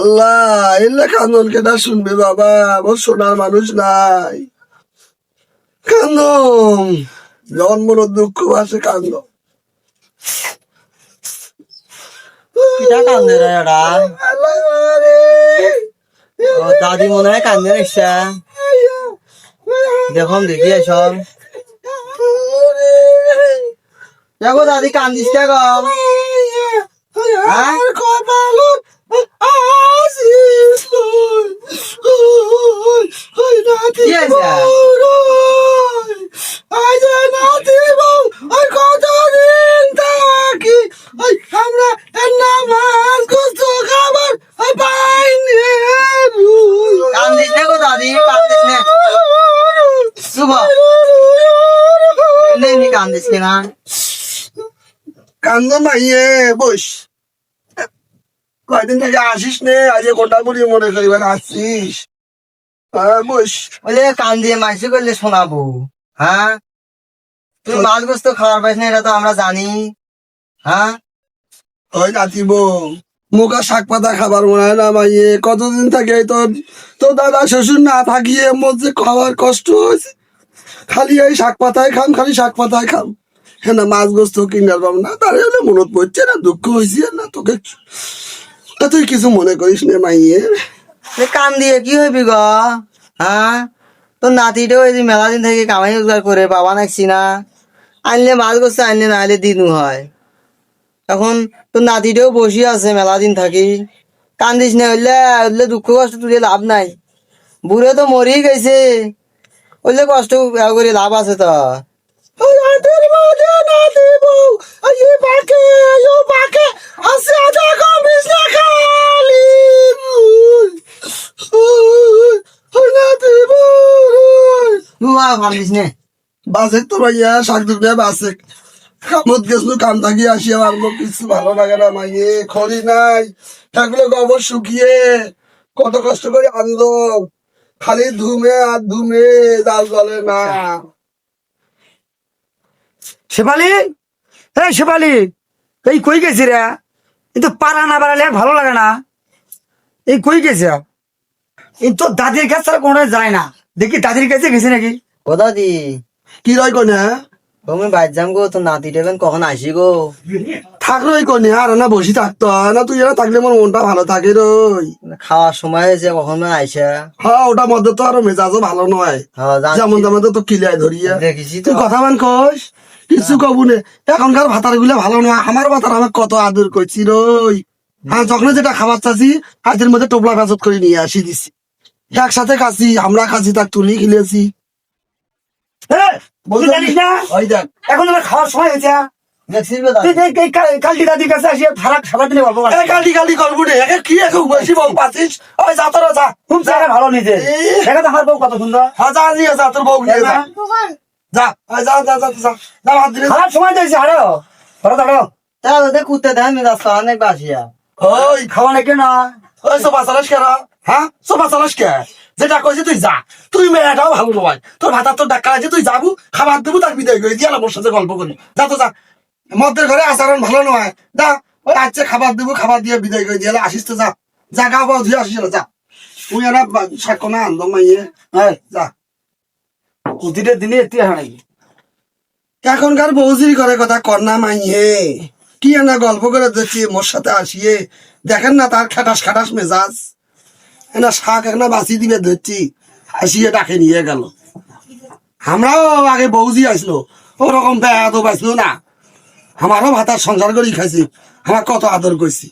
আল্লাহ এলে কান্দন কেটা শুনবে বাবা, আমার শোনার মানুষ নাই। কান্দন যখন মনে দুঃখ আসে কান্দ। কিটা কান্দে রে এরা? ও দাদি মনে হয় কান্দে নিচ্ছে। দেখুন দেখি এসব। দেখো দাদি কান্দিস কে গো? হ্যাঁ? কি হয়েছে? কান্দিস না গো দাদি, কান্দিস না। শুভ এমনি কান্দিস না। কান্দ মাইয়ে বস, কয়দিন থেকে আসিস নে, আজ কোটা বুড়ি মনে করিবার আসছিস। বস বলে কান দিয়ে মাইসি করলে শোনাবো। হ্যাঁ, তুই মাছ গোস্ত খাওয়ার পাইস না, এটা তো আমরা জানি। হ্যাঁ, ওই নাতিব মুখা শাক পাতা খাবার মনে হয় না মাইয়ে। কতদিন থাকে তোর তোর দাদা শ্বশুর না থাকিয়ে মধ্যে খাওয়ার কষ্ট হয়েছে। খালি এই শাক পাতায় খাম, খালি শাক পাতায় খাম। হ্যাঁ না, মাছ গোস্ত কিনার পাবো না, তার হলে মনত পড়ছে না, দুঃখ হয়েছে না তোকে। তা তুই কিছু মনে করিস না মাইয়ে। কান দিয়ে কি হইবি গ? হ্যাঁ, তোর নাতিটাও এই যে মেলা দিন থেকে কামাই রোজগার করে বাবা নাকছি না, আনলে মাছ গোস্ত আনলে না হলে দিনু হয়। এখন তোর নাতিটাও বসে আছে মেলা দিন থাকি। কান্দিস না, হইলে দুঃখ কষ্ট তুলে লাভ নাই। বুড়ে তো মরেই গেছে, হইলে কষ্ট করে লাভ আছে তো। কান্দিস নে। বাসে তো ভাইয়া শাক দুটো বাসে কামত গেছিল, কাম থাকি আসি আমার কিছু ভালো লাগে না মাইয়ে। খড়ি নাই থাকলে গোবর শুকিয়ে কত কষ্ট করে আনন্দ, খালি ধুমে আর ধুমে, জাল জ্বলে না। শেফালি, এই শেফালি, এই কই গেছি রে? কিন্তু পারা না বাড়ালে আর ভালো লাগে না। এই কই গেছে? এই তো দাদির কাছে ছাড়া কোনো যায় না। দেখি দাদির কাছে গেছে নাকি। ও দাদি, কি রয় কনে তুমি বাইর যাম গো, তোর নাতিটা কখন আসি গো? থাকলো ওই কনে, আর না বসি থাকতো না, তুই না থাকলে আমার মনটা ভালো থাকে রই। খাওয়ার সময় হয়েছে, কখন আইসা। হ্যাঁ, ওটার মধ্যে তো আরো মেজাজও ভালো নয়। হ্যাঁ, যেমন তেমন তো কিলাই ধরিয়া দেখেছি তো। তুই কথা মান কস, কিছু কবু নে। এখনকার ভাতার গুলা ভালো নয়, আমার ভাতার আমার কত আদর করছি রই। হ্যাঁ, যখন যেটা খাবার চাচ্ছি হাতের মধ্যে টোপলা ফেসত করে নিয়ে আসি দিছি। একসাথে খাচ্ছি, আমরা খাচ্ছি, তাক তুলি খেলেছি। তুই জানিস না ওই দেখ এখন আমার খাওয়ার সময় হয়েছে। দেখছিস গো দাদি? তুই কালটি দাদির কাছে আসিয়া ভাড়া খাবার দিলে গল্প এই কালি কালি করবো রে, একে কি এখন বেশি বউ পাচ্ছিস? ওই যা তোরা যা, খুব জায়গা ভালো নিজে। দেখা তো আমার বউ কত সুন্দর। হ্যাঁ যা নিয়ে যা, তোর বউ নিয়ে যা, যা ওই যা যা যা যা যা, হাত দিলে খাওয়ার সময় দিয়েছে। আরো ধরো ধরো, তাহলে ওদের কুত্তে দেয় মেজাজ খাওয়া অনেক বাসিয়া। ওই খাওয়া নাকি না। ওই সোফা চালাস কে রা? হ্যাঁ, সোফা চালাস কে? যেটা কইছি তুই যা, তুই মেয়েটাও ভালো নয়, তোর ভাতার তোর ডাক্তার আছে, তুই যাবো খাবার দেবো, তার বিদায় করে দিয়ে আমার সাথে গল্প করি। যা তো যা, মদের ঘরে আচরণ ভালো নয়। যা ওই আজকে খাবার দেবো, খাবার দিয়ে বিদায় করে দিয়ে আসিস তো, যা যা, গা পাও ধুয়ে আসিস না, যা। তুই এরা সাক্ষ্য না আনন্দ মাইয়ে, হ্যাঁ যা। প্রতিটা দিনে এতে হয় নাকি? এখনকার বৌজির ঘরে কথা কন্যা মাইয়ে কি না গল্প করে দিচ্ছি মোর সাথে আসিয়ে, দেখেন না তার খাটাস খাটাস মেজাজ। না শাক একটা বাঁচি দিবে ধরছি, আসিয়ে ডাকে নিয়ে গেল। আমরাও আগে বৌজি আসলো, ওরকম বেয়া তো বাঁচলো না। আমারও ভাতার সংসার করেই খাইছি, আমার কত আদর করছি।